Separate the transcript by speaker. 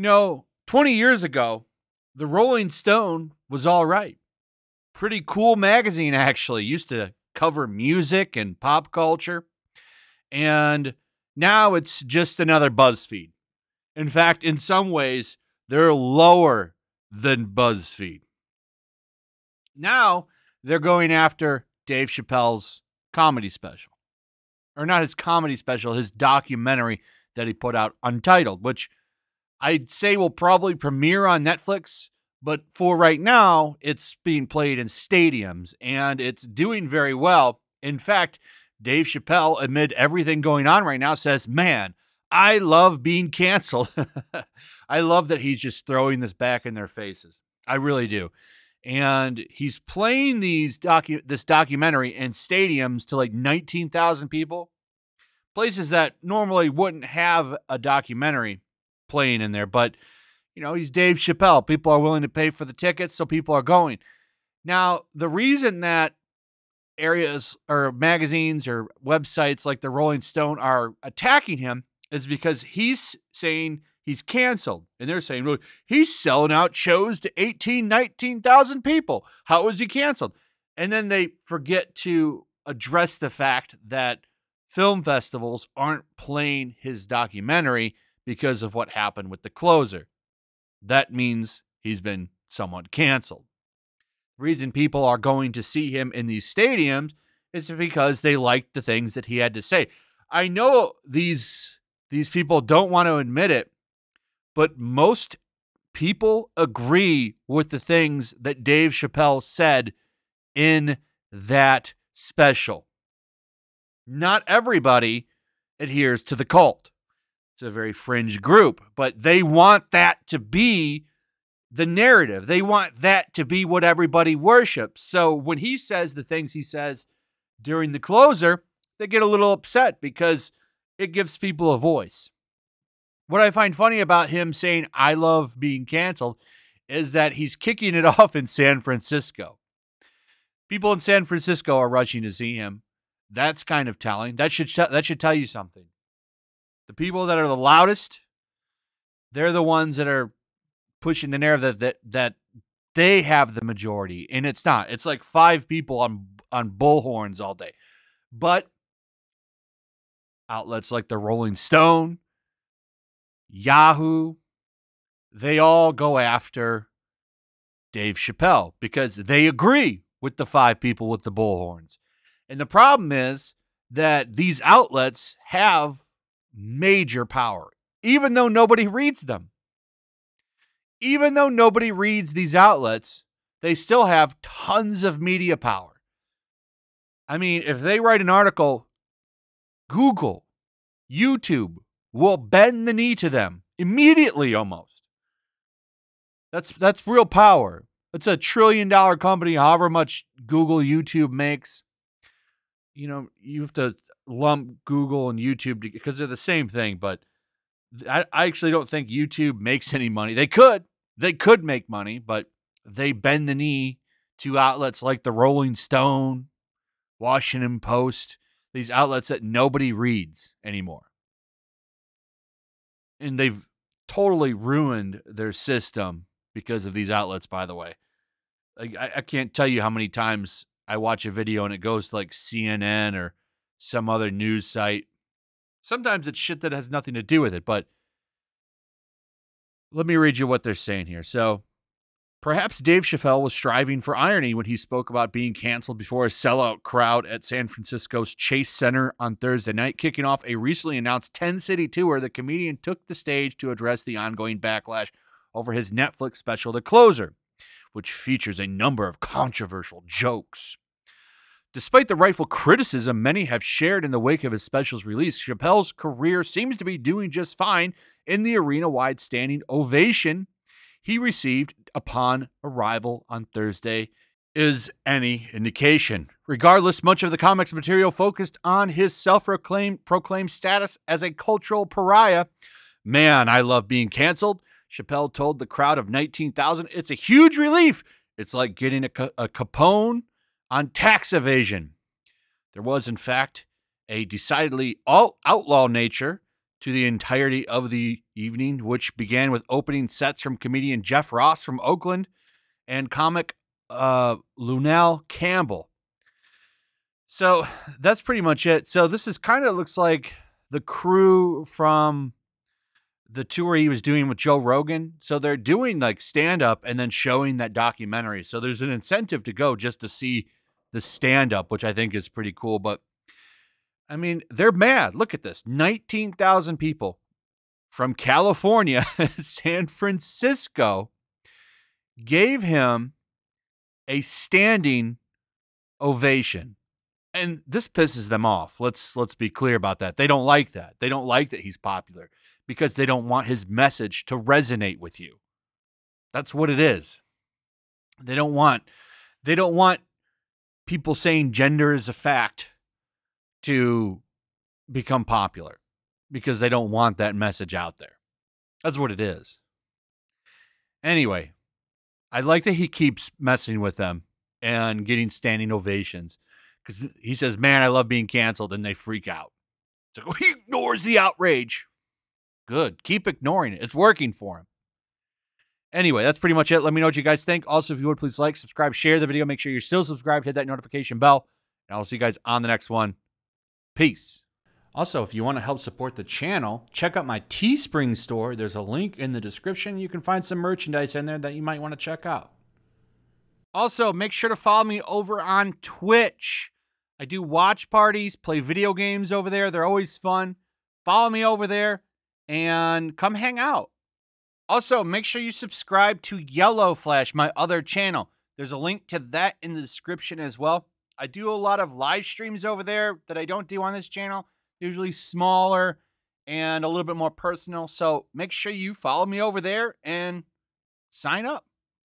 Speaker 1: 20 years ago, the Rolling Stone was all right. Pretty cool magazine, actually. Used to cover music and pop culture. And now it's just another BuzzFeed. In fact, in some ways, they're lower than BuzzFeed. Now they're going after Dave Chappelle's comedy special. Or not his comedy special, his documentary that he put out, Untitled, which I'd say will probably premiere on Netflix. But for right now, it's being played in stadiums, and it's doing very well. In fact, Dave Chappelle, amid everything going on right now, says, man, I love being canceled. I love that he's just throwing this back in their faces. I really do. And he's playing this documentary in stadiums to like 19,000 people. Places that normally wouldn't have a documentary playing in there. But, he's Dave Chappelle. People are willing to pay for the tickets, so people are going. Now, the reason that areas or magazines or websites like the Rolling Stone are attacking him is because he's saying he's canceled. And they're saying, well, he's selling out shows to 19,000 people. How is he canceled? And then they forget to address the fact that film festivals aren't playing his documentary because of what happened with the closer. That means he's been somewhat canceled. The reason people are going to see him in these stadiums is because they liked the things that he had to say. I know these people don't want to admit it, but most people agree with the things that Dave Chappelle said in that special. Not everybody adheres to the cult. It's a very fringe group, but they want that to be the narrative. They want that to be what everybody worships. So when he says the things he says during the closer, they get a little upset because it gives people a voice. What I find funny about him saying, I love being canceled, is that he's kicking it off in San Francisco. People in San Francisco are rushing to see him. That's kind of telling. That should tell you something. The people that are the loudest, they're the ones that are pushing the narrative that they have the majority, and it's not. It's like 5 people on bullhorns all day. But outlets like the Rolling Stone, Yahoo, they all go after Dave Chappelle because they agree with the 5 people with the bullhorns. And the problem is that these outlets have major power, even though nobody reads them. Even though nobody reads these outlets, they still have tons of media power. I mean, if they write an article, Google, YouTube will bend the knee to them immediately almost. That's real power. It's $1 trillion company, however much Google, YouTube makes. You have to lump Google and YouTube because they're the same thing, but I actually don't think YouTube makes any money. They could make money, but they bend the knee to outlets like the Rolling Stone, Washington Post, these outlets that nobody reads anymore. And they've totally ruined their system because of these outlets, by the way. I can't tell you how many times I watch a video and it goes to like CNN or some other news site. Sometimes it's shit that has nothing to do with it, but let me read you what they're saying here. So, perhaps Dave Chappelle was striving for irony when he spoke about being canceled before a sellout crowd at San Francisco's Chase Center on Thursday night, kicking off a recently announced 10-city tour. The comedian took the stage to address the ongoing backlash over his Netflix special, The Closer, which features a number of controversial jokes. Despite the rightful criticism many have shared in the wake of his special's release, Chappelle's career seems to be doing just fine in the arena-wide standing ovation he received upon arrival on Thursday is any indication. Regardless, much of the comic's material focused on his self-proclaimed status as a cultural pariah. Man, I love being canceled. Chappelle told the crowd of 19,000, it's a huge relief. It's like getting a Capone on tax evasion. There was, in fact, a decidedly outlaw nature to the entirety of the evening, which began with opening sets from comedian Jeff Ross from Oakland and comic Lunel Campbell. So that's pretty much it. So this is kind of looks like the crew from the tour he was doing with Joe Rogan. So they're doing like stand-up and then showing that documentary. So there's an incentive to go just to see the stand-up, which I think is pretty cool. But I mean, they're mad. Look at this. 19,000 people from California, San Francisco, gave him a standing ovation. And this pisses them off. Let's be clear about that. They don't like that. They don't like that he's popular because they don't want his message to resonate with you. That's what it is. They don't want people saying gender is a fact to become popular because they don't want that message out there. That's what it is. Anyway, I like that he keeps messing with them and getting standing ovations because he says, man, I love being canceled, and they freak out. So he ignores the outrage. Good. Keep ignoring it. It's working for him. Anyway, that's pretty much it. Let me know what you guys think. Also, if you would, please like, subscribe, share the video. Make sure you're still subscribed. Hit that notification bell. And I'll see you guys on the next one. Peace. Also, if you want to help support the channel, check out my Teespring store. There's a link in the description. You can find some merchandise in there that you might want to check out. Also, make sure to follow me over on Twitch. I do watch parties, play video games over there. They're always fun. Follow me over there and come hang out. Also, make sure you subscribe to YellowFlash, my other channel. There's a link to that in the description as well. I do a lot of live streams over there that I don't do on this channel. Usually smaller and a little bit more personal. So make sure you follow me over there and sign up.